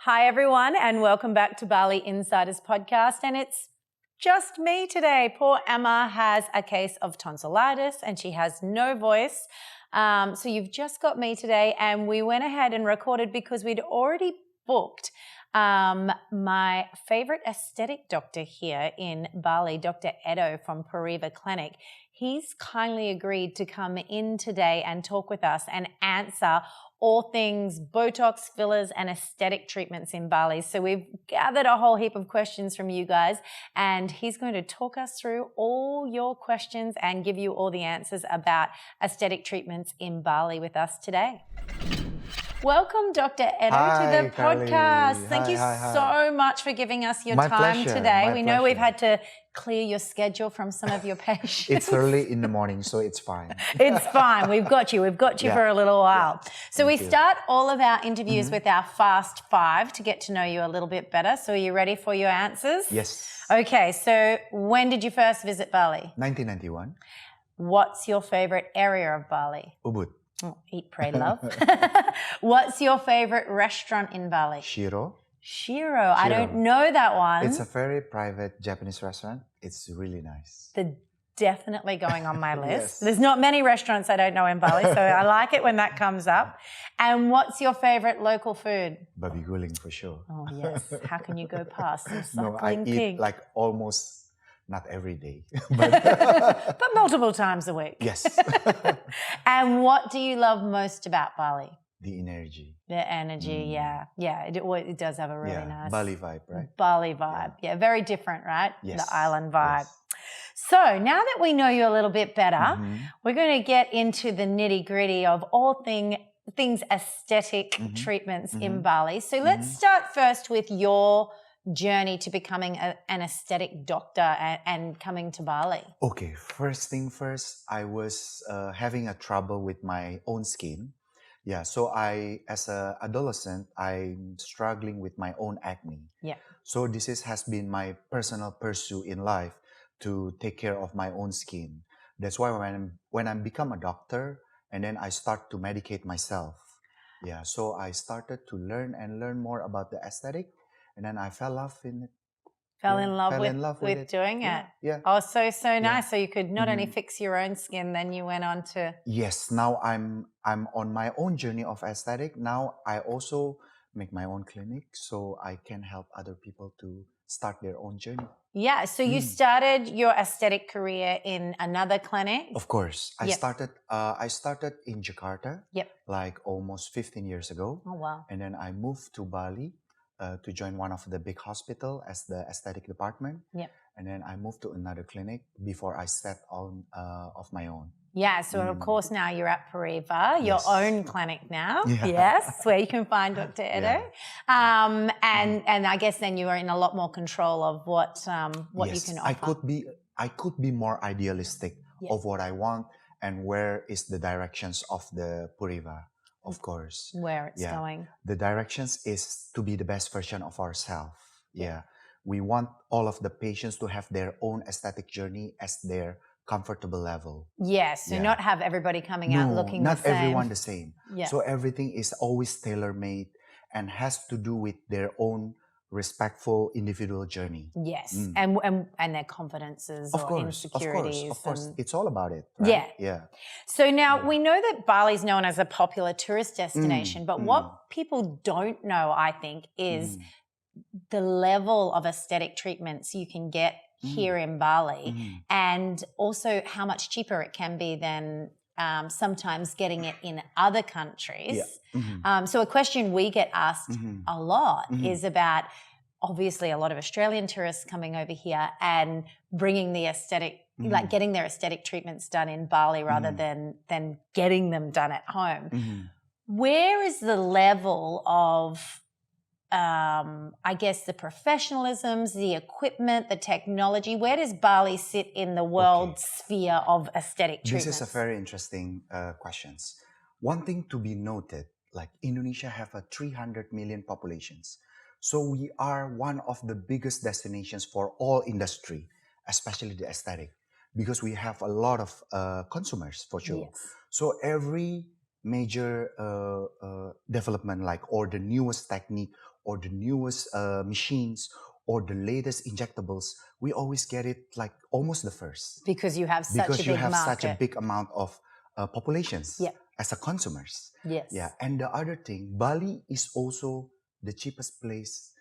Hi, everyone, and welcome back to Bali Insiders Podcast. And it's just me today. Poor Emma has a case of tonsillitis and she has no voice. So you've just got me today, and we went ahead and recorded because we'd already booked my favorite aesthetic doctor here in Bali, Dr. Edo from Profhilo Clinic. He's kindly agreed to come in today and talk with us and answer all things Botox, fillers, and aesthetic treatments in Bali. So we've gathered a whole heap of questions from you guys, and he's going to talk us through all your questions and give you all the answers about aesthetic treatments in Bali with us today. Welcome, Dr. Edo, to the podcast. Thank you so much for giving us your time today. We know we've had to clear your schedule from some of your patients. It's early in the morning, so it's fine. It's fine. We've got you. We've got you for a little while. So we start all of our interviews with our Fast Five to get to know you a little bit better. So are you ready for your answers? Yes. Okay. So when did you first visit Bali? 1991. What's your favorite area of Bali? Ubud. Oh, eat, pray, love. What's your favorite restaurant in Bali? Shiro. Shiro. I don't know that one. It's a very private Japanese restaurant. It's really nice. They're definitely going on my list. Yes. There's not many restaurants I don't know in Bali, so I like it when that comes up. And what's your favorite local food? Babi guling for sure. Oh, yes. How can you go past some suckling No, I pig? eat like almost, not every day. But multiple times a week. Yes. And what do you love most about Bali? The energy. The energy, yeah. It does have a really nice Bali vibe, right? Bali vibe. Yeah, very different, right? Yes. The island vibe. Yes. So now that we know you a little bit better, we're going to get into the nitty-gritty of all things aesthetic treatments in Bali. So let's start first with your journey to becoming an aesthetic doctor and coming to Bali. Okay, first thing first, I was having a trouble with my own skin. Yeah, so as an adolescent, I'm struggling with my own acne. Yeah. So this has been my personal pursuit in life to take care of my own skin. That's why when I become a doctor, and then I start to medicate myself. Yeah, so I started to learn more about the aesthetic, and then I fell in love with doing it. Yeah. Oh, so nice. So you could not only fix your own skin, then you went on to... Yes, now I'm on my own journey of aesthetic. Now I also make my own clinic, so I can help other people to start their own journey. Yeah, so you started your aesthetic career in another clinic? Of course. I started in Jakarta, like almost 15 years ago. Oh, wow. And then I moved to Bali to join one of the big hospital as the aesthetic department. Yep. And then I moved to another clinic before I set on of my own. Yeah, so of course now you're at Profhilo, your own clinic now. Yeah. Yes, where you can find Dr. Edo. And I guess then you are in a lot more control of what you can offer. I could be more idealistic of what I want and where is the directions of the Profhilo. Of course. Where it's going. The directions is to be the best version of ourselves. Yeah. We want all of the patients to have their own aesthetic journey as their comfortable level. Yes. So not have everybody coming out looking the same. Not everyone the same. Yeah. So everything is always tailor-made and has to do with their own respectful individual journey. Yes. And their confidences or insecurities. Of course. It's all about it. Right? Yeah. So now we know that Bali is known as a popular tourist destination, but what people don't know, I think, is the level of aesthetic treatments you can get here in Bali and also how much cheaper it can be than sometimes getting it in other countries. Yeah. So a question we get asked a lot is about obviously a lot of Australian tourists coming over here and bringing the aesthetic, like getting their aesthetic treatments done in Bali rather than getting them done at home. Where is the level of I guess the professionalisms, the equipment, the technology, where does Bali sit in the world sphere of aesthetic treatments? This is a very interesting questions. One thing to be noted, like Indonesia have a 300 million populations. So we are one of the biggest destinations for all industry, especially the aesthetic, because we have a lot of consumers for sure. Yes. So every major development, like, or the newest technique, or the newest machines, or the latest injectables, we always get it like almost the first, Because you have such a because you big have such a market. big amount of populations Yeah. as a consumers. Yes. Yeah, and the other thing, Bali is also the cheapest place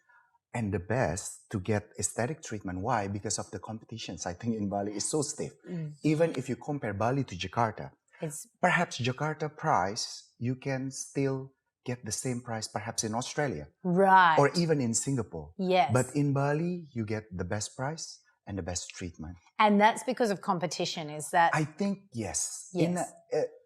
and the best to get aesthetic treatment. Why? Because of the competitions. I think in Bali is so stiff. Even if you compare Bali to Jakarta, It's perhaps Jakarta price, you can still get the same price perhaps in Australia right. or even in Singapore. Yes. But in Bali, you get the best price and the best treatment. And that's because of competition, is that? I think yes. Yes.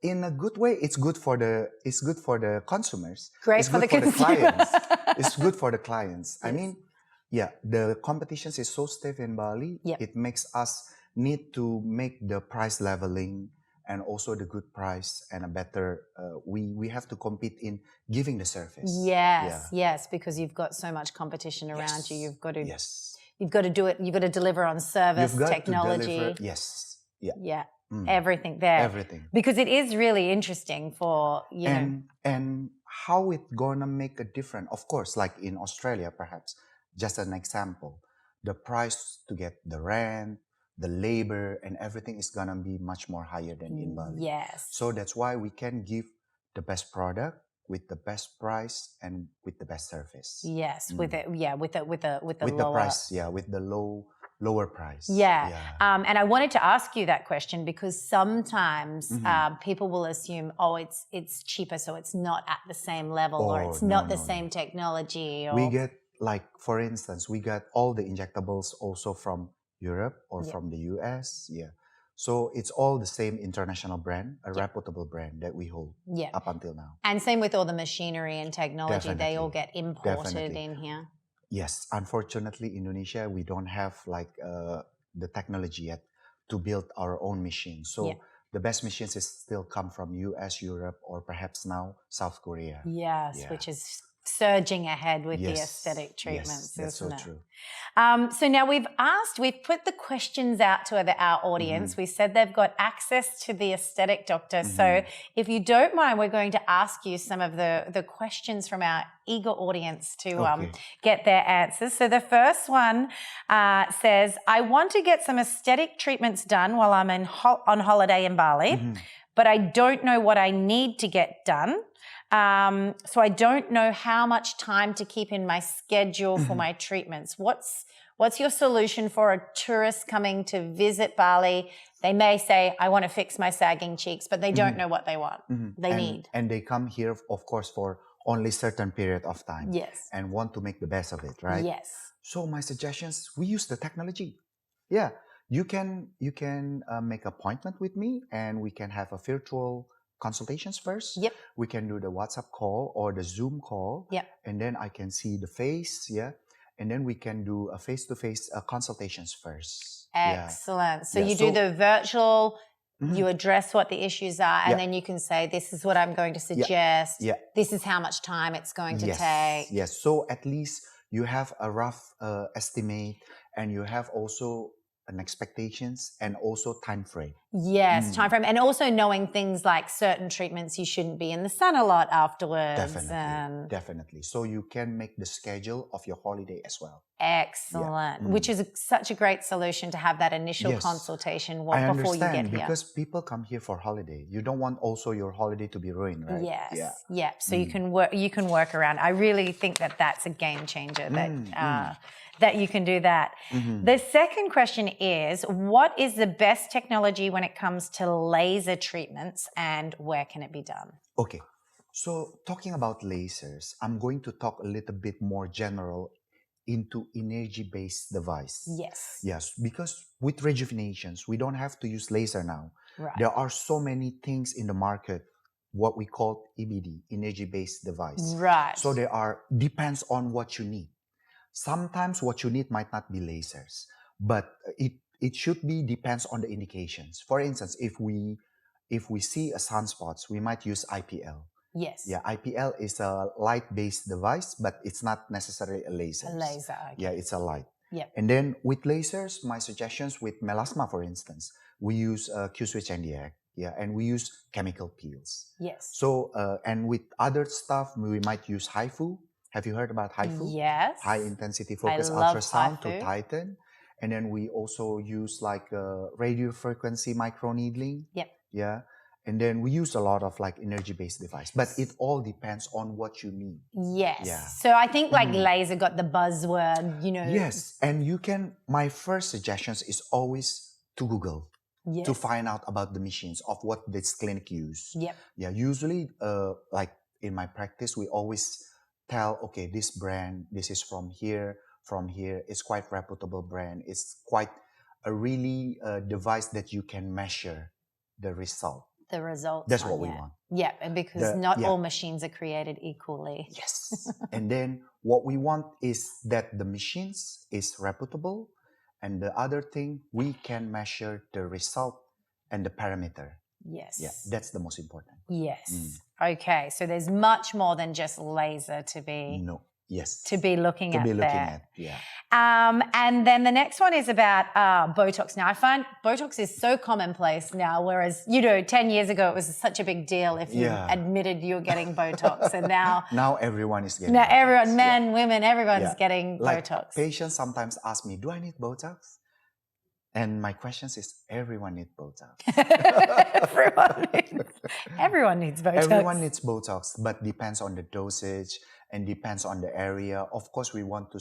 In a good way, it's good for the consumers. Great it's for good the for the consumer. clients. It's good for the clients. I Yes. mean, yeah, the competition is so stiff in Bali. Yep. It makes us need to make the price leveling and also the good price and a better. We have to compete in giving the service. Yes, yes, because you've got so much competition around you. You've got to. Yes. You've got to do it. You've got to deliver on service, You've got technology. to deliver. Yes. Yeah. Yeah. Everything there. Everything. Because it is really interesting for you know. And how it gonna make a difference? Of course, like in Australia, perhaps just an example, the price to get the rent, the labor, and everything is gonna be much more higher than in Bali. Yes. So that's why we can give the best product with the best price and with the best service. Yes, with it, with the with lower the price, with the lower price. Yeah. And I wanted to ask you that question because sometimes people will assume, oh, it's cheaper, so it's not at the same level, or it's not the same technology. Or... We get, like, for instance, we got all the injectables also from Europe or from the US. Yeah. So it's all the same international brand, a reputable brand that we hold up until now. And same with all the machinery and technology. Definitely. They all get imported in here. Yes. Unfortunately, Indonesia, we don't have like the technology yet to build our own machines. So the best machines is still come from US, Europe, or perhaps now South Korea. Yes, which is surging ahead with the aesthetic treatments, that's so isn't it? true. So now we've put the questions out to our audience. We said they've got access to the aesthetic doctor. So if you don't mind, we're going to ask you some of the questions from our eager audience to get their answers. So the first one says, I want to get some aesthetic treatments done while I'm on holiday in Bali, but I don't know what I need to get done. So I don't know how much time to keep in my schedule for my treatments. What's your solution for a tourist coming to visit Bali? They may say, I want to fix my sagging cheeks, but they don't know what they want. They need. And they come here, of course, for only certain period of time. Yes. And want to make the best of it, right? Yes. So my suggestions, we use the technology. Yeah. You can make appointment with me and we can have a virtual consultations first. Yep. We can do the WhatsApp call or the Zoom call. Yep. And then I can see the face. Yeah. And then we can do a face-to-face consultations first. Excellent. So you do the virtual, you address what the issues are, and then you can say, this is what I'm going to suggest. Yeah. This is how much time it's going to take. Yes. So at least you have a rough estimate and you have also an expectations and also time frame. Yes, time frame. And also knowing things like certain treatments, you shouldn't be in the sun a lot afterwards. Definitely. So you can make the schedule of your holiday as well. Excellent. Which is such a great solution to have that initial consultation before you get here. Because people come here for holiday. You don't want also your holiday to be ruined, right? Yes. Yeah. So you can work around. I really think that that's a game changer that you can do that. The second question is, what is the best technology when it comes to laser treatments and where can it be done? Okay. So talking about lasers, I'm going to talk a little bit more general into energy-based device. Yes, because with rejuvenations, we don't have to use laser now. Right. There are so many things in the market, what we call EBD, energy-based device. Right. So depends on what you need. Sometimes what you need might not be lasers, but it should be depends on the indications. For instance, if we see a sunspots, we might use IPL. Yes. Yeah, IPL is a light-based device, but it's not necessarily a laser. A laser. Okay. Yeah, it's a light. Yeah. And then with lasers, my suggestions with melasma, for instance, we use Q-switch NDX. Yeah, and we use chemical peels. Yes. So, and with other stuff, we might use HIFU. Have you heard about HIFU? Yes. High intensity I focus love ultrasound to HIFU. tighten. And then we also use like radio frequency microneedling. Yep. Yeah. And then we use a lot of like energy-based device, but it all depends on what you need. Yes. Yeah. So I think like laser got the buzzword, you know. Yes. And you can, my first suggestions is always to Google. Yes. To find out about the machines of what this clinic use. Yep. Yeah, usually like in my practice, we always tell, okay, this brand, this is from here, it's quite reputable brand. It's quite a really device that you can measure the result. The results. That's what we want. Yeah, and because not all machines are created equally. Yes. And then what we want is that the machines is reputable. And the other thing, we can measure the result and the parameter. Yes. Yeah, that's the most important. Yes. Okay, so there's much more than just laser to be. No. Yes. To be looking at. Yeah. And then the next one is about Botox. Now, I find Botox is so commonplace now, whereas, 10 years ago, it was such a big deal if you admitted you were getting Botox. And now... Now everyone is getting Now Botox. Everyone, men, women, everyone's getting like Botox. Patients sometimes ask me, do I need Botox? And my question is, everyone needs Botox. Everyone needs Botox. Everyone needs Botox, but depends on the dosage and depends on the area. Of course, we want to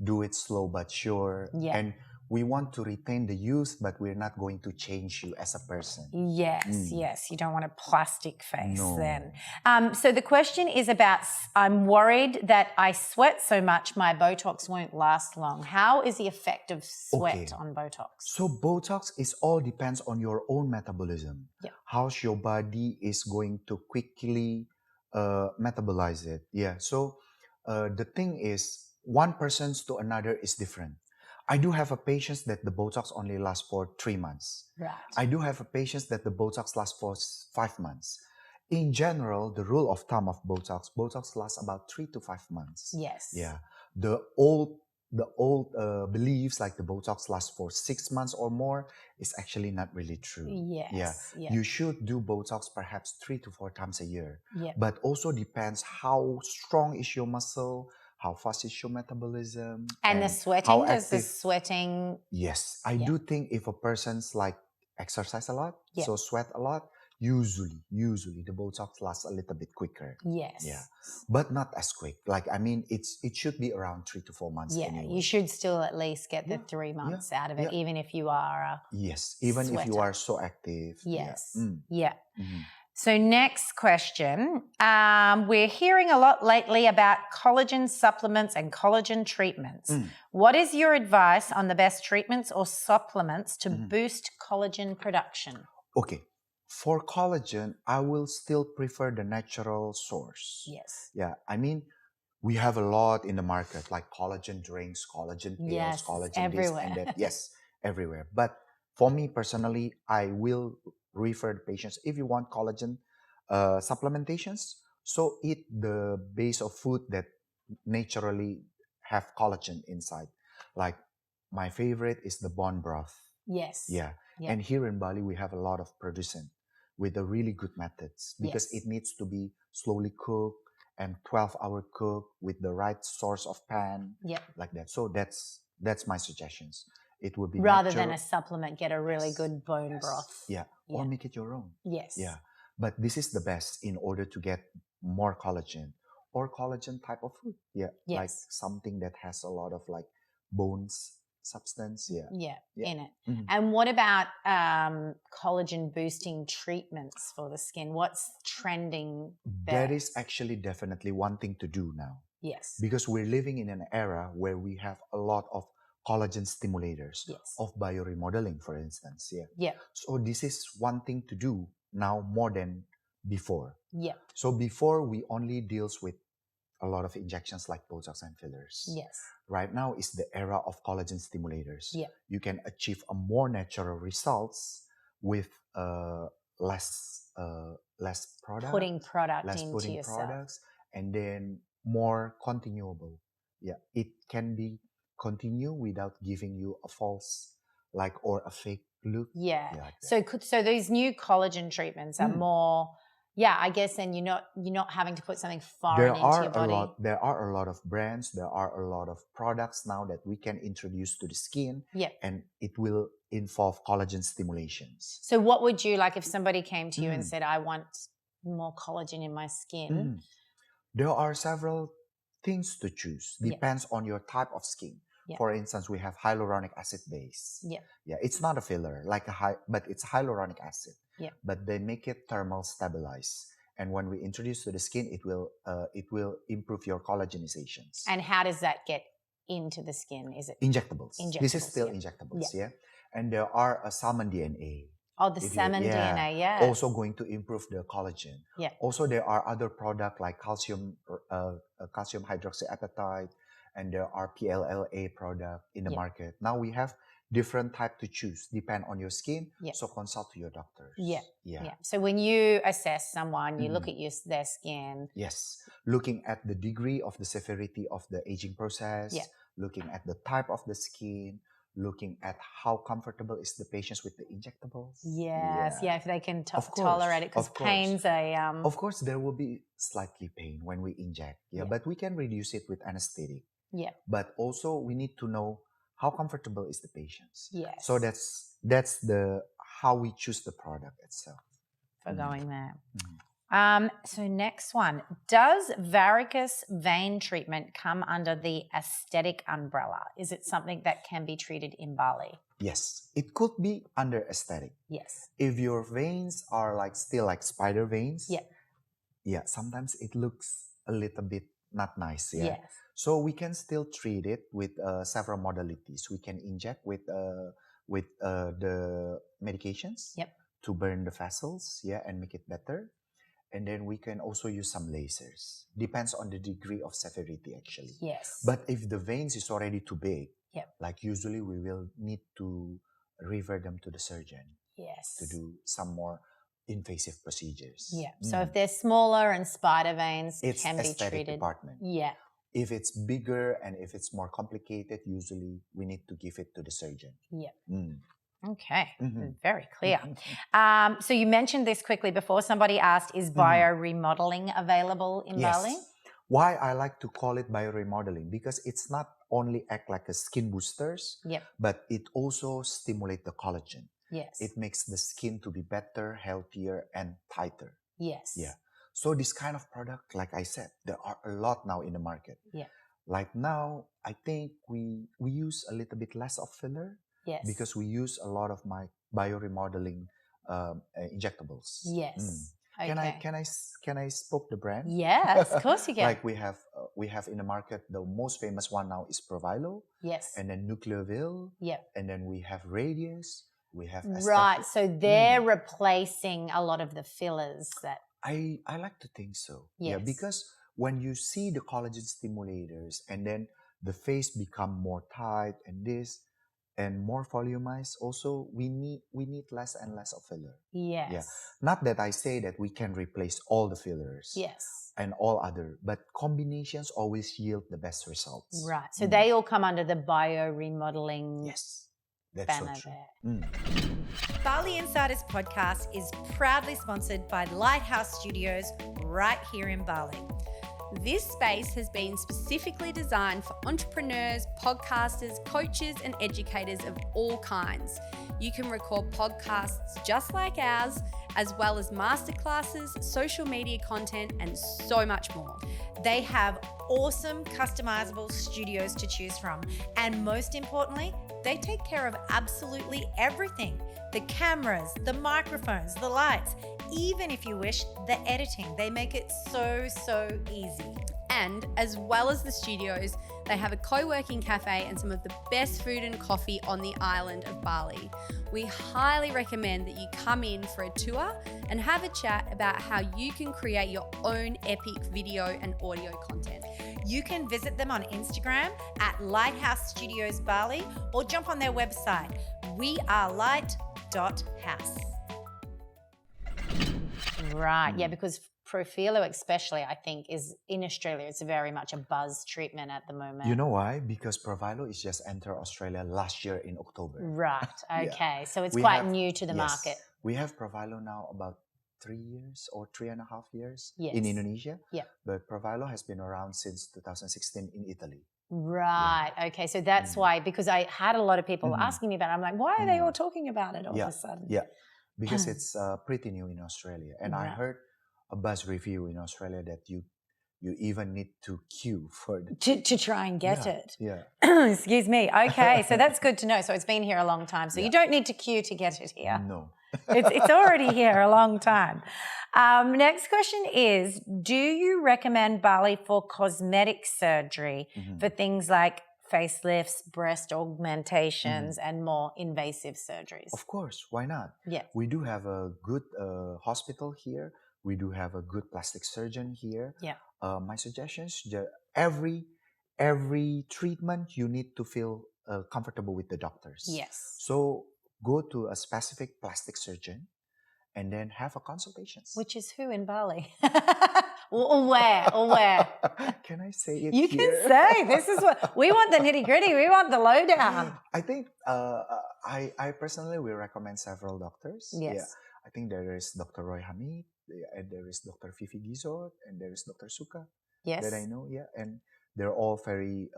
do it slow but sure. Yeah. And we want to retain the youth, but we're not going to change you as a person. Yes, yes. You don't want a plastic face then. No. So the question is about, I'm worried that I sweat so much, my Botox won't last long. How is the effect of sweat on Botox? So Botox is all depends on your own metabolism. Yeah. How your body is going to quickly metabolize it. Yeah. So the thing is, one person's to another is different. I do have a patient that the Botox only lasts for 3 months. Right. I do have a patient that the Botox lasts for 5 months. In general, the rule of thumb of Botox lasts about 3 to 5 months. Yes. Yeah. The old beliefs like the Botox lasts for 6 months or more is actually not really true. Yes. Yeah. You should do Botox perhaps 3 to 4 times a year. Yeah. But also depends how strong is your muscle, how fast is your metabolism. And the sweating, does the sweating... Yes. I do think if a person's like exercise a lot, so sweat a lot, usually the Botox lasts a little bit quicker. Yes. Yeah. But not as quick. Like, I mean, it should be around 3 to 4 months anyway. You should still at least get the 3 months out of it, even if you are a even sweater. if you are so active. Yes. Yeah. So next question. We're hearing a lot lately about collagen supplements and collagen treatments. What is your advice on the best treatments or supplements to boost collagen production? Okay. For collagen, I will still prefer the natural source. Yes. Yeah. I mean, we have a lot in the market, like collagen drinks, collagen pills, collagen everywhere. this and that. Yes, everywhere. But for me personally, I will refer the patients, if you want collagen supplementations, so eat the base of food that naturally have collagen inside. Like my favorite is the bone broth. Yes. Yeah. And here in Bali, we have a lot of producing with the really good methods because it needs to be slowly cooked and 12-hour cook with the right source of pan, like that. So that's my suggestions. It would be rather than a supplement, get a really good bone broth. Yeah, or make it your own. Yes. Yeah, but this is the best in order to get more collagen or collagen type of food. Yeah, like something that has a lot of like bones substance. Yeah, in it. And what about collagen boosting treatments for the skin? What's trending there? That is actually definitely one thing to do now. Yes. Because we're living in an era where we have a lot of collagen stimulators of bioremodeling, for instance. Yeah. So this is one thing to do now more than before. Yeah. So before we only deals with a lot of injections like Botox and fillers. Yes. Right now is the era of collagen stimulators. Yeah. You can achieve a more natural results with less product. Putting product less into putting yourself. Products, and then more continuable. Yeah. It can be continue without giving you a false or a fake look. Yeah. Like that. So these new collagen treatments are more, I guess, and you're not having to put something foreign into your body. There are a lot of brands, there are a lot of products now that we can introduce to the skin, and it will involve collagen stimulations. So what would you like if somebody came to you and said, I want more collagen in my skin? There are several things to choose. Depends on your type of skin. For instance, we have hyaluronic acid base. It's not a filler but it's hyaluronic acid. But they make it thermal stabilize, and when we introduce to the skin, it will improve your collagenizations. And how does that get into the skin? Is it injectables? This is still injectables, and there are a salmon DNA. Oh, the salmon DNA, also going to improve the collagen. Also, there are other products like calcium hydroxyapatite, and there are PLLA product in the market. Now we have different type to choose, depend on your skin. So consult to your doctors. So when you assess someone, you look at their skin. Yes, looking at the degree of the severity of the aging process, looking at the type of the skin, looking at how comfortable is the patients with the injectables. If they can tolerate it, because pain's Of course, there will be slightly pain when we inject, but we can reduce it with anesthetic. But also we need to know how comfortable is the patients. So that's how we choose the product itself. For going there. So next one, does varicose vein treatment come under the aesthetic umbrella? Is it something that can be treated in Bali? Yes, it could be under aesthetic. Yes. If your veins are still like spider veins, sometimes it looks a little bit not nice. Yes. So we can still treat it with several modalities. We can inject with the medications to burn the vessels, and make it better. And then we can also use some lasers. Depends on the degree of severity, actually. Yes. But if the veins is already too big, usually we will need to refer them to the surgeon. Yes. To do some more invasive procedures. So if they're smaller and spider veins, it's can be aesthetic treated. Department. If it's bigger and if it's more complicated, usually we need to give it to the surgeon. Okay, very clear. So you mentioned this quickly before. Somebody asked, is bioremodeling available in Bali? Why I like to call it bioremodeling? Because it's not only act like a skin boosters, but it also stimulate the collagen. It makes the skin to be better, healthier, and tighter. So this kind of product, like I said, there are a lot now in the market. Like now, I think we use a little bit less of filler. Because we use a lot of my bioremodeling injectables. Okay. Can I spoke the brand? Yes, of course you can. Like we have in the market, the most famous one now is Profhilo. And then Nucleovil. And then we have Radius. We have Right. So they're replacing a lot of the fillers that I like to think so. Because when you see the collagen stimulators and then the face become more tight and more volumized, also we need less and less of filler. Not that I say that we can replace all the fillers and all other, but combinations always yield the best results. Right. So they all come under the bioremodeling that's banner so true. there. Bali Insiders podcast is proudly sponsored by Lighthouse Studios right here in Bali. This space has been specifically designed for entrepreneurs, podcasters, coaches, and educators of all kinds. You can record podcasts just like ours, as well as masterclasses, social media content, and so much more. They have awesome customizable studios to choose from. And most importantly, they take care of absolutely everything. The cameras, the microphones, the lights, even if you wish, the editing. They make it so easy. And as well as the studios, they have a co-working cafe and some of the best food and coffee on the island of Bali. We highly recommend that you come in for a tour and have a chat about how you can create your own epic video and audio content. You can visit them on Instagram at Lighthouse Studios Bali or jump on their website, wearelight.house. Right, because Profhilo especially, I think, is in Australia. It's very much a buzz treatment at the moment. You know why? Because Profhilo is just entered Australia last year in October. Right. Yeah. Okay. So it's We quite have- new to the yes, market. We have Profhilo now about 3 years or 3.5 years Yes. in Indonesia. Yeah. But Profhilo has been around since 2016 in Italy. Right. Okay. So that's why, because I had a lot of people asking me about it. I'm like, why are they all talking about it all of a sudden? Yeah, because it's pretty new in Australia. And I Right. heard a buzz review in Australia that you even need to queue for the To try and get it. Yeah. Excuse me. Okay. So that's good to know. So it's been here a long time. So you don't need to queue to get it here. No. It's already here a long time. Next question is, do you recommend Bali for cosmetic surgery for things like facelifts, breast augmentations, and more invasive surgeries? Of course, why not? Yes. We do have a good hospital here. We do have a good plastic surgeon here. Yeah. My suggestions: every treatment you need to feel comfortable with the doctors. Yes. So go to a specific plastic surgeon, and then have a consultations. Which is who in Bali? or where? Can I say it? You here? can say. This is what we want, the nitty gritty. We want the lowdown. I think I personally will recommend several doctors. Yes. Yeah. I think there is Dr. Roy Hamid, and there is Dr. Fifi Gizot, and there is Dr. Suka. Yes. That I know. Yeah, and they're all very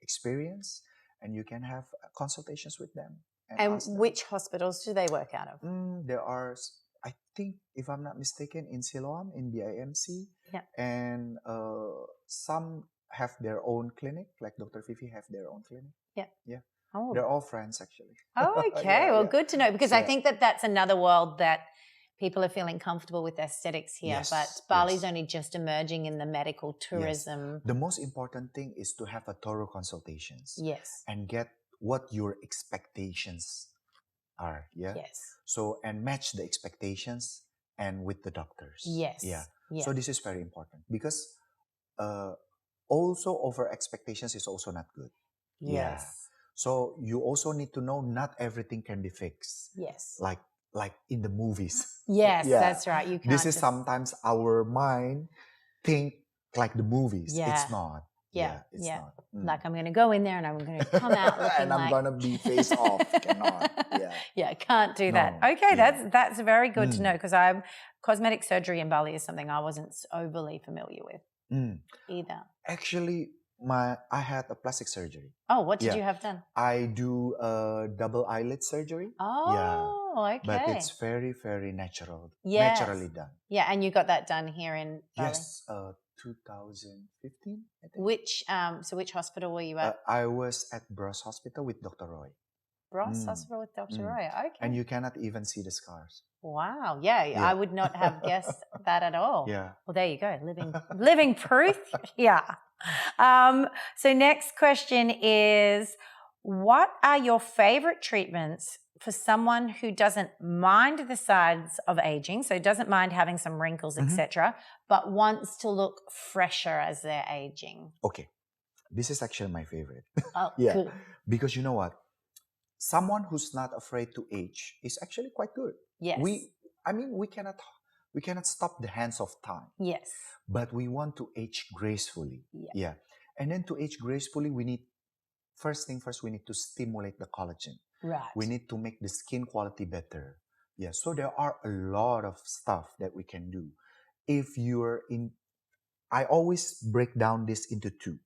experienced, and you can have consultations with them. And ask them. which hospitals do they work out of? There are, I think, if I'm not mistaken, in Siloam, in BIMC, Yeah. and some have their own clinic, like Dr. Fifi have their own clinic. Yeah. Yeah. Oh. They're all friends, actually. Oh, okay. Yeah, Well, yeah. good to know, because I Yeah. think that's another world that people are feeling comfortable with aesthetics here, Yes, but Bali's yes. only just emerging in the medical tourism. The most important thing is to have a thorough consultations. Yes. And get what your expectations are. Yeah. Yes. So, and match the expectations and with the doctors. Yes. Yeah. Yeah. So this is very important, because also over expectations is also not good. Yes. Yeah. So you also need to know not everything can be fixed. Yes. Like in the movies. Yes, Yeah. that's right. You can't. This is just- sometimes our mind think like the movies. Yeah. It's not. Yeah, It's yeah. not. Like, I'm going to go in there and I'm going to come out looking and I'm like... gonna be face off. Cannot. Yeah. Yeah, can't do that. No, Okay, yeah. that's very good to know, because cosmetic surgery in Bali is something I wasn't overly familiar with either. Actually, I had a plastic surgery. Oh, what did Yeah. you have done? I do a double eyelid surgery. Oh, okay. But it's very, very natural. Yes. Naturally done. Yeah, and you got that done here in Bali. Yes, 2015, I think. Which hospital were you at? I was at Bros Hospital with Dr. Roy. Ross Hospital with Dr. Roy. Okay. And you cannot even see the scars. Wow. Yeah, I would not have guessed that at all. Yeah. Well, there you go. Living proof. Yeah. So next question is, what are your favorite treatments for someone who doesn't mind the signs of aging, so doesn't mind having some wrinkles, etc., but wants to look fresher as they're aging? Okay. This is actually my favorite. Oh, yeah. cool. Because you know what? Someone who's not afraid to age is actually quite good. Yes. We cannot stop the hands of time. Yes. But we want to age gracefully. Yeah. And then to age gracefully, we need to stimulate the collagen. Right. We need to make the skin quality better. Yeah. So there are a lot of stuff that we can do. I always break down this into two.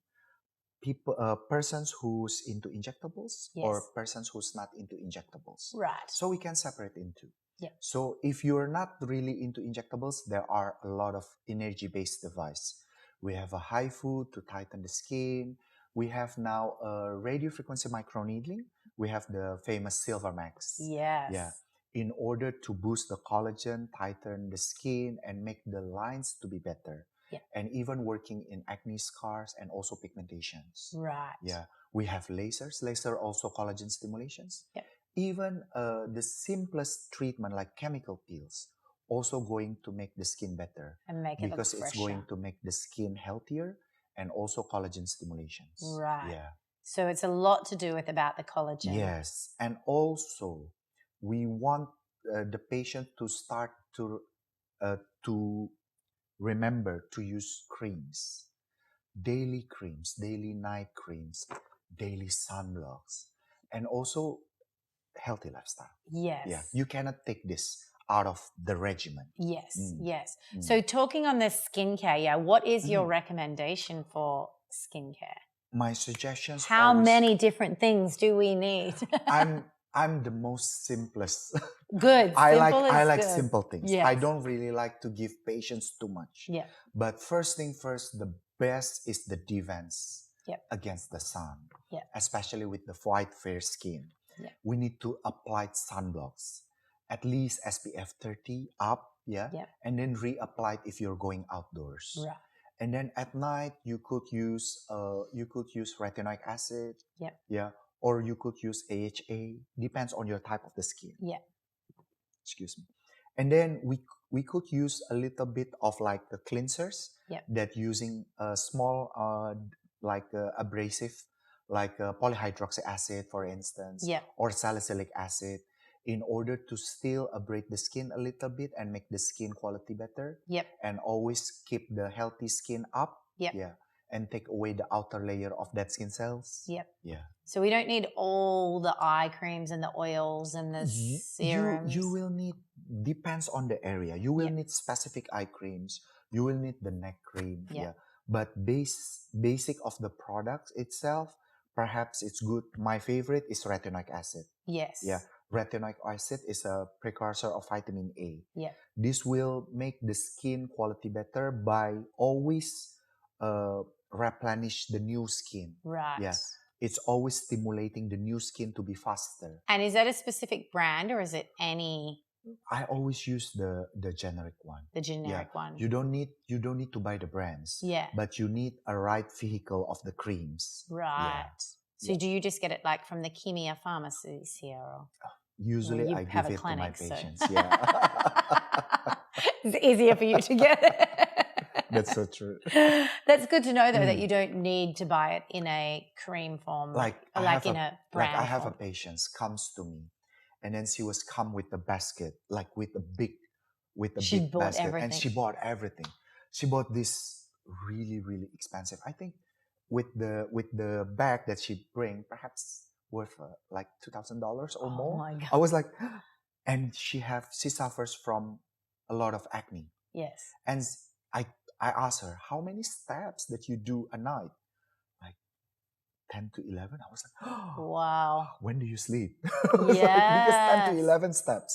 Persons who's into injectables or persons who's not into injectables. Right. So we can separate into. Yeah. So if you're not really into injectables, there are a lot of energy-based device. We have a HIFU to tighten the skin. We have now a radio frequency microneedling. We have the famous Silvermax. Yes. Yeah. In order to boost the collagen, tighten the skin, and make the lines to be better. Yeah. And even working in acne scars and also pigmentations. Right. Yeah. We have lasers. Laser also collagen stimulations. Yeah. Even the simplest treatment like chemical peels also going to make the skin better. And make it because look it's fresher. going to make the skin healthier and also collagen stimulations. Right. Yeah. So it's a lot to do with about the collagen. Yes. And also we want the patient to start to to remember to use creams, daily night creams, daily sunblocks, and also healthy lifestyle. Yes. Yeah, you cannot take this out of the regimen. Yes, Mm. yes. Mm. So talking on the skincare, yeah, what is your Mhm. recommendation for skincare? My suggestions. How always, many different things do we need? I'm the most simplest. Good. I Simple is like good. simple things. Yes. I don't really like to give patients too much. Yeah. But first thing first, the best is the defense Yep. against the sun. Yeah. Especially with the white fair skin. Yeah. We need to apply sunblocks, at least SPF 30 up, Yeah. and then reapply it if you're going outdoors. Right. And then at night you could use retinoic acid. Yeah. Yeah. Or you could use AHA. Depends on your type of the skin. Yeah. Excuse me. And then we could use a little bit of like the cleansers. Yeah. That using a small abrasive, like polyhydroxy acid, for instance. Yeah. Or salicylic acid, in order to still abrade the skin a little bit and make the skin quality better. Yep. And always keep the healthy skin up. Yep. Yeah. And take away the outer layer of dead skin cells. Yep. Yeah. So we don't need all the eye creams and the oils and the serums. You will need, depends on the area. You will Yep. need specific eye creams. You will need the neck cream. Yep. Yeah. But basic of the product itself, perhaps it's good. My favorite is retinoic acid. Yes. Yeah. Retinoic acid is a precursor of vitamin A. Yeah. This will make the skin quality better by always replenish the new skin. Right. Yeah. It's always stimulating the new skin to be faster. And is that a specific brand or is it any? I always use the generic one. The generic one. You don't need to buy the brands. Yeah. But you need a right vehicle of the creams. Right. Yeah. So do you just get it like from the Kimia pharmacies here? Or? Usually You I have give a it clinic, to my so- patients. Yeah. It's easier for you to get it. That's so true. That's good to know, though, that you don't need to buy it in a cream form, Like or I like have in a brand I have a form. patient comes to me, and then she was come with a basket, like with a big She big bought basket, and everything. she bought everything. She bought this really really expensive. I think with the bag that she bring, perhaps worth like $2,000 or Oh more. my God. I was like, and she suffers from a lot of acne, Yes. and I asked her, how many steps that you do a night? Like 10 to 11. I was like, oh, Wow. when do you sleep? I was like, because 10 to Yes. 11 steps.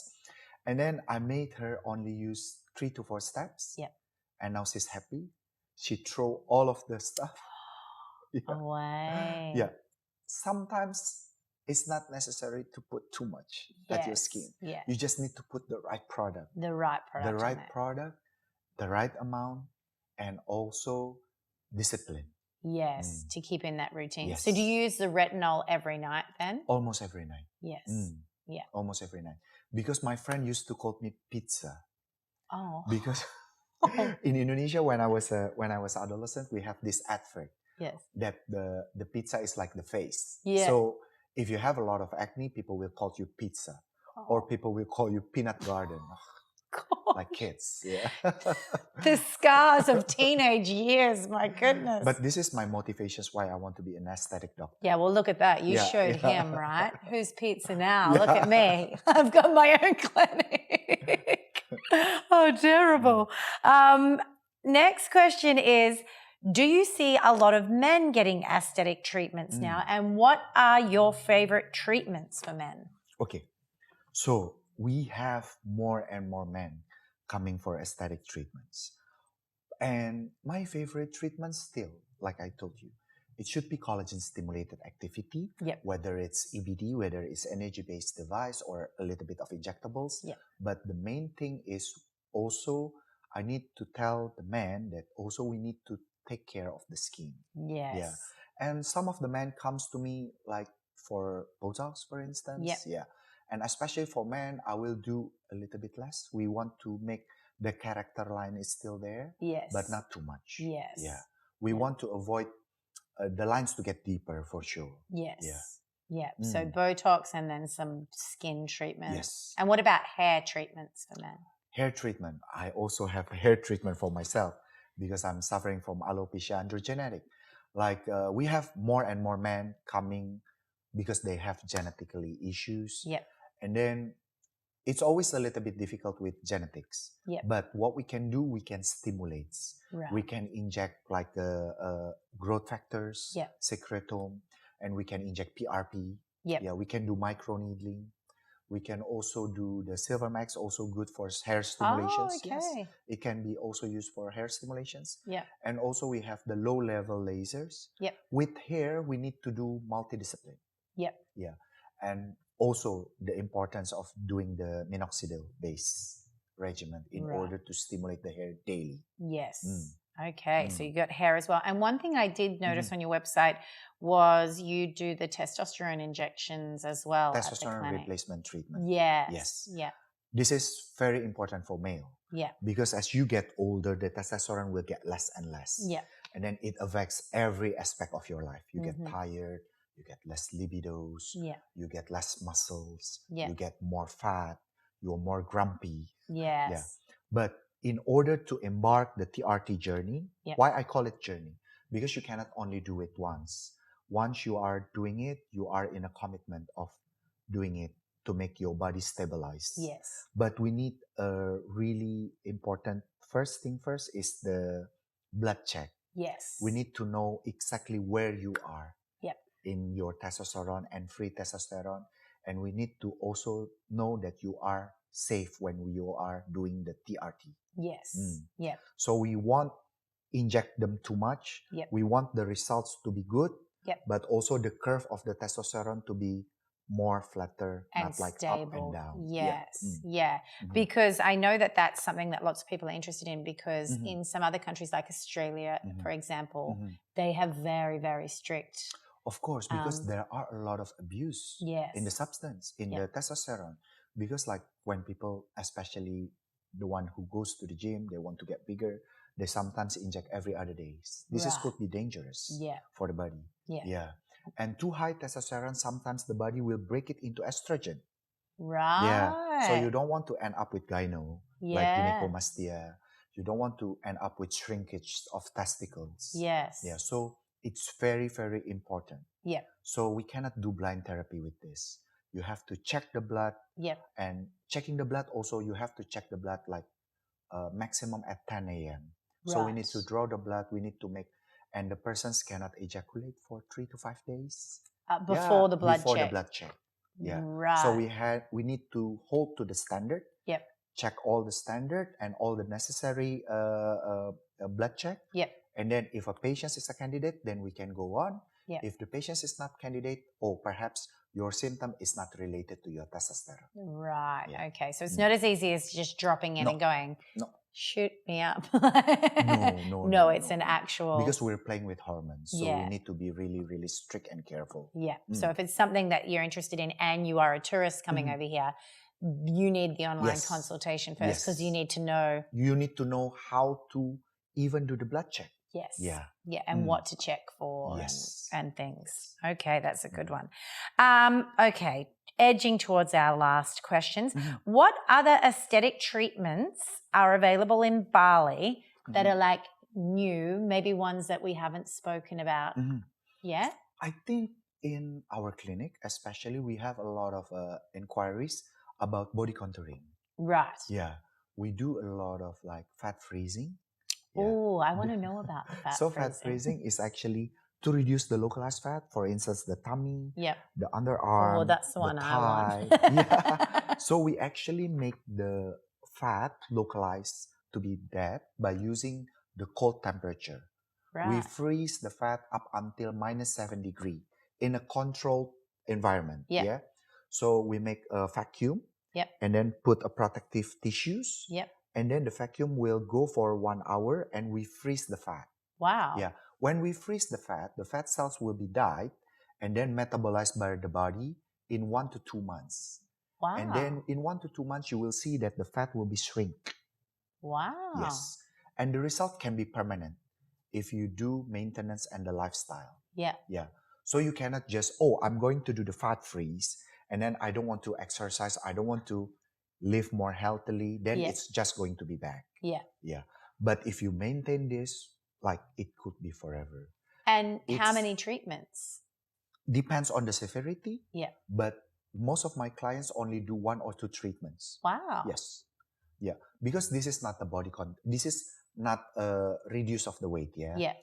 And then I made her only use 3 to 4 steps. Yep. And now she's happy. She throw all of the stuff. Yeah. Away. Yeah. Sometimes it's not necessary to put too much at your skin. Yeah. You just need to put the right product. The right product. The in right it. product, the right amount, and also discipline. Yes. To keep in that routine. Yes. So do you use the retinol every night then? Almost every night. Yes. Yeah. Almost every night. Because my friend used to call me pizza. Oh. Because in Indonesia, when I was adolescent, we have this advert Yes. that the pizza is like the face. Yeah. So if you have a lot of acne, people will call you pizza, or people will call you peanut garden, God. like kids. Yeah. The scars of teenage years, my goodness. But this is my motivations why I want to be an aesthetic doctor. Yeah, well, look at that. You Yeah, showed yeah. him, right? Who's pizza now? Yeah. Look at me. I've got my own clinic. Oh, terrible. Next question is, do you see a lot of men getting aesthetic treatments now? And what are your favorite treatments for men? Okay, so we have more and more men coming for aesthetic treatments. And my favorite treatment still, like I told you, it should be collagen stimulated activity, Yep. whether it's EBD, whether it's energy-based device or a little bit of injectables. Yep. But the main thing is also, I need to tell the man that also we need to take care of the skin. Yes. Yeah. And some of the men comes to me like for Botox, for instance. Yep. Yeah. And especially for men, I will do a little bit less. We want to make the character line is still there, Yes. but not too much. Yes. Yeah. We want to avoid the lines to get deeper for sure. Yes. Yeah. Yeah. So Botox and then some skin treatments. Yes. And what about hair treatments for men? Hair treatment. I also have a hair treatment for myself because I'm suffering from alopecia androgenetic. Like we have more and more men coming because they have genetically issues. Yep. And then it's always a little bit difficult with genetics. Yep. But what we can do, we can stimulate. Right. We can inject like growth factors, Yep. secretome, and we can inject PRP. Yep. Yeah, we can do microneedling. We can also do the Silver Max, also good for hair stimulations. Oh, okay. Yes, it can be also used for hair stimulations. Yeah. And also we have the low-level lasers. Yep. With hair, we need to do multidiscipline. Yep. Yeah. And also the importance of doing the minoxidil-based regimen in Right. order to stimulate the hair daily. Yes. Mm. Okay, so you got hair as well. And one thing I did notice Mhm. on your website was you do the testosterone injections as well at the Testosterone clinic. replacement treatment. Yes. Yes. Yeah. This is very important for male. Yeah. Because as you get older, the testosterone will get less and less. Yeah. And then it affects every aspect of your life. You Mhm. get tired, you get less libidos, Yeah. you get less muscles, Yeah. you get more fat, you're more grumpy. Yes. Yeah. But in order to embark the TRT journey, Yeah. why I call it journey? Because you cannot only do it once. Once you are doing it, you are in a commitment of doing it to make your body stabilize. Yes. But we need a really important first thing first is the blood check. Yes. We need to know exactly where you are Yep. in your testosterone and free testosterone. And we need to also know that you are safe when you are doing the TRT. Yes. Mm. Yeah. So we won't inject them too much. Yep. We want the results to be good, Yep. but also the curve of the testosterone to be more flatter, And not like stable. up and down. Yes. Yeah. Mm. Yeah. Mhm. Because I know that that's something that lots of people are interested in because Mhm. in some other countries like Australia, Mhm. for example, Mhm. they have very, very strict. Of course, because Um, there are a lot of abuse Yes. in the substance, in Yeah. the testosterone. Because like when people, especially the one who goes to the gym, they want to get bigger, they sometimes inject every other days. This is Right. could be dangerous Yeah. for the body. Yeah. Yeah. And too high testosterone, sometimes the body will break it into estrogen. Right. Yeah. So you don't want to end up with gyno, like Yeah. gynecomastia. You don't want to end up with shrinkage of testicles. Yes. Yeah. So it's very, very important. Yeah. So we cannot do blind therapy with this. You have to check the blood, Yep. and checking the blood also, you have to check the blood like maximum at 10 a.m. So we need to Right. draw the blood. We need to make, and the persons cannot ejaculate for 3 to 5 days. Before the blood before check. the blood check. Yeah. Right. So we need to hold to the standard. Yep. Check all the standard and all the necessary blood check. Yep. And then if a patient is a candidate, then we can go on. Yep. If the patient is not candidate, or perhaps your symptom is not related to your testosterone. Right. Yeah. Okay. So it's Mm. not as easy as just dropping in No. and going, No. shoot me up. No, It's an actual. Because we're playing with hormones, so Yeah. we need to be really, really strict and careful. Yeah. Mm. So if it's something that you're interested in and you are a tourist coming Mhm. over here, you need the online Yes. consultation first because you Yes. need to know. You need to know how to even do the blood check. Yes. Yeah. Yeah. And Mm. what to check for Yes. and things. Okay. That's a good Mhm. one. Okay. Edging towards our last questions. Mhm. What other aesthetic treatments are available in Bali that Mhm. are like new, maybe ones that we haven't spoken about Mhm. yet? I think in our clinic, especially, we have a lot of inquiries about body contouring. Right. Yeah, we do a lot of like fat freezing. Yeah. Oh, I want to know about the fat So freezing. fat freezing is actually to reduce the localized fat. For instance, the tummy, Yep. the underarm, Oh, that's the the one I thigh. want. Yeah. So we actually make the fat localized to be dead by using the cold temperature. We Right. freeze the fat up until -7 degrees in a controlled environment. Yep. Yeah. So we make a vacuum. Yep. And then put a protective tissues. Yep. And then the vacuum will go for 1 hour and we freeze the fat. Wow. Yeah. When we freeze the fat cells will be dyed and then metabolized by the body in 1 to 2 months. Wow. And then in 1 to 2 months, you will see that the fat will be shrink. Wow. Yes. And the result can be permanent if you do maintenance and the lifestyle. Yeah. Yeah. So you cannot just, I'm going to do the fat freeze and then I don't want to exercise. I don't want to live more healthily, then Yeah. it's just going to be back. Yeah. Yeah. But if you maintain this, like it could be forever. And how It's- many treatments? Depends on the severity. Yeah. But most of my clients only do 1 or 2 treatments. Wow. Yes. Yeah. Because this is not the body this is not reduce of the weight. Yeah. Yeah.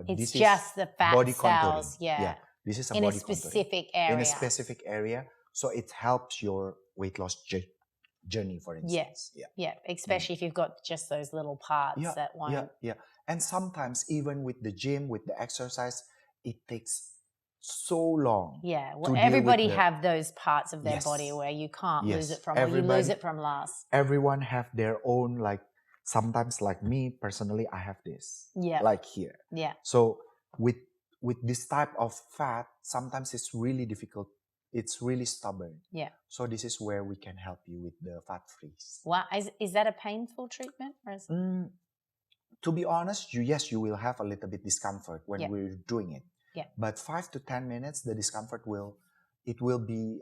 It's This just is the fat body cells. contouring. Yeah. This is a In a body contouring. specific area. In a specific area. So it helps your weight loss journey, for instance. Yeah. Yeah. Especially if you've got just those little parts that won't. Yeah. And sometimes even with the gym, with the exercise, it takes so long. Yeah. Well, to deal with everybody the- have those parts of their Yes. body where you can't lose Yes. it from, or you lose Everybody- it from last. Everyone have their own, like sometimes like me personally, I have this. Yeah. Like here. Yeah. So with this type of fat, sometimes it's really difficult. It's really stubborn. Yeah. So this is where we can help you with the fat freeze. Wow. Is that a painful treatment? Or is To be honest, you will have a little bit discomfort when Yeah. we're doing it. Yeah. But 5 to 10 minutes, the discomfort will be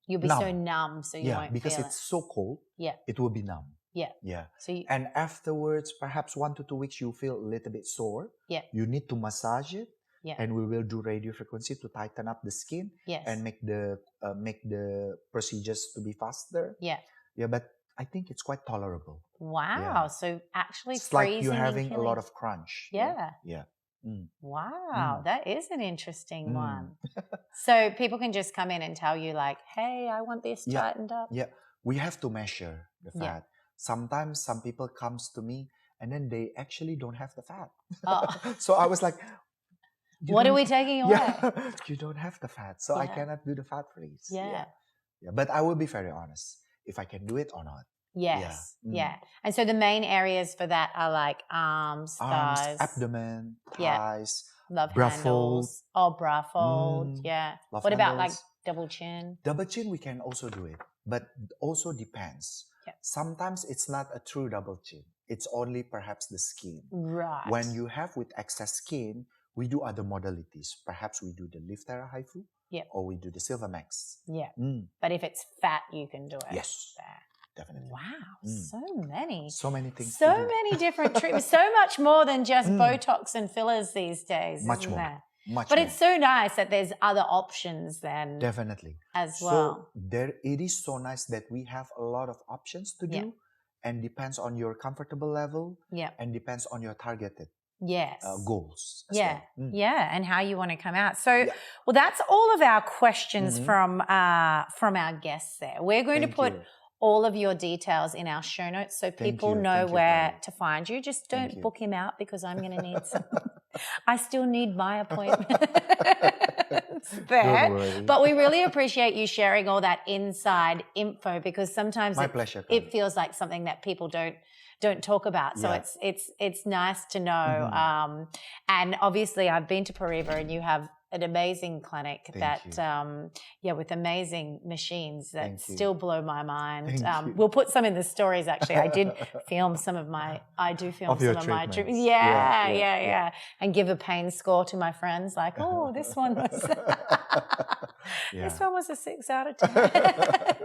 You'll be so numb. numb, so you won't because feel it's so cold. Yeah. It will be numb. Yeah. Yeah. So you, And afterwards, perhaps 1 to 2 weeks, you feel a little bit sore. Yeah. You need to massage it. Yeah. And we will do radio frequency to tighten up the skin yes. and make the procedures to be faster. Yeah. Yeah, but I think it's quite tolerable. Wow. Yeah. So actually It's like freezing you're and having a killing. lot of crunch. Yeah. Yeah. Wow. That is an interesting Mm. one. So people can just come in and tell you like, hey, I want this Yeah. tightened up. Yeah. We have to measure the Yeah. fat. Sometimes some people comes to me and then they actually don't have the fat. Oh. So I was like, What are we taking away? Yeah, you don't have the fat. So I Yeah. cannot do the fat freeze. Yeah. Yeah. But I will be very honest if I can do it or not. Yes. Yeah. Yeah. And so the main areas for that are like arms, Arms, thighs, abdomen, Yeah. thighs, love bra handles. Oh, bra fold. Mm. Yeah. love What about like handles. double chin? Double chin, we can also do it, but also depends. Yeah. Sometimes it's not a true double chin. It's only perhaps the skin. Right. When you have with excess skin, we do other modalities. Perhaps we do the lift haifu, Yeah. or we do the Silver Max. Yeah. Mm, But if it's fat, you can do it. Yes. There. definitely. Wow. Mm. So many. So many things. to So do. many different treatments. So much more than just Mm. Botox and fillers these days. Much isn't more. there? Much But more. it's so nice that there's other options then Definitely. as So well. it is so nice that we have a lot of options to do, Yeah. and depends on your comfortable level, Yeah. and depends on your targeted Yes. goals. As Yeah. well. Mm. Yeah, and how you want to come out. So, Yeah. well, that's all of our questions Mhm. from our guests there. We're going to Thank put you. all of your details in our show notes so people you. know Thank you, where Karlie. to find you. Just Thank don't you. book him out because I'm going to need some. I still need my appointment there. Don't worry. But we really appreciate you sharing all that inside info because sometimes My pleasure. it Karlie. feels like something that people don't talk about. So Yeah. it's nice to know. Mhm. And obviously I've been to Pariva and you have an amazing clinic Thank you. with amazing machines that Thank you. still blow my mind. Thank you. We'll put some in the stories actually. I do film some of my treatments. Yeah, yeah. And give a pain score to my friends like, oh, this one was this one was a 6 out of 10.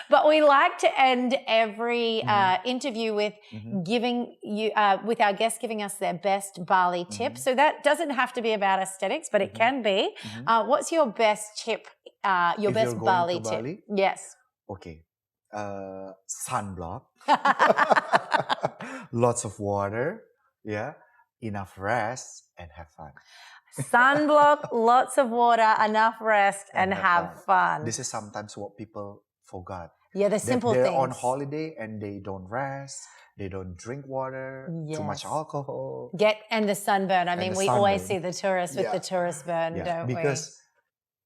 But we like to end every interview with Mhm. giving you with our guests giving us their best Bali tip. So that doesn't have to be about aesthetics, but it can be. Mhm. What's your best tip? Your If best you're going Bali to tip? Bali? Yes. Okay. Sunblock. Lots of water. Yeah. Enough rest and have fun. Sunblock, lots of water, enough rest, and have fun. This is sometimes what people forgot. Yeah, the That simple they're things. on holiday and they don't rest. They don't drink water. Too much Yes. alcohol. And the sunburn. I And mean, the we always see sunburn. the tourists with Yeah. the tourist burn, don't we? Because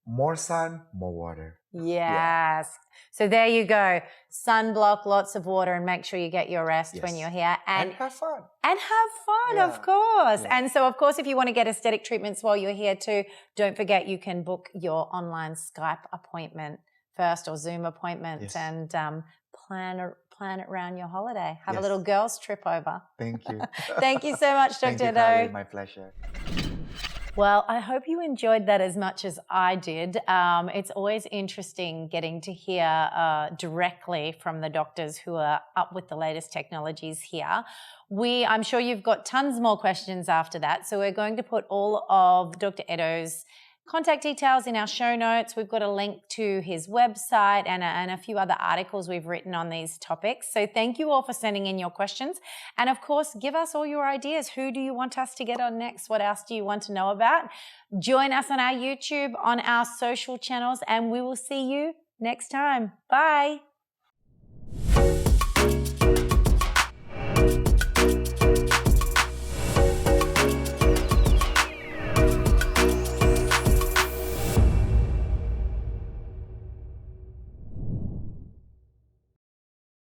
more sun, more water. Yes. So there you go. Sunblock, lots of water, and make sure you get your rest when Yes. you're here. And have fun. And have fun, Yeah. of course. Yeah. And so, of course, if you want to get aesthetic treatments while you're here too, don't forget you can book your online Skype appointment first or Zoom appointment Yes. and plan it around your holiday. Have a Yes. little girls trip over. Thank you. Thank you so much, Thank Dr. you, Karlie. Edo. My pleasure. Well, I hope you enjoyed that as much as I did. It's always interesting getting to hear directly from the doctors who are up with the latest technologies here. I'm sure you've got tons more questions after that, so we're going to put all of Dr. Edo's contact details in our show notes. We've got a link to his website and a few other articles we've written on these topics. So thank you all for sending in your questions. And of course, give us all your ideas. Who do you want us to get on next? What else do you want to know about? Join us on our YouTube, on our social channels, and we will see you next time. Bye.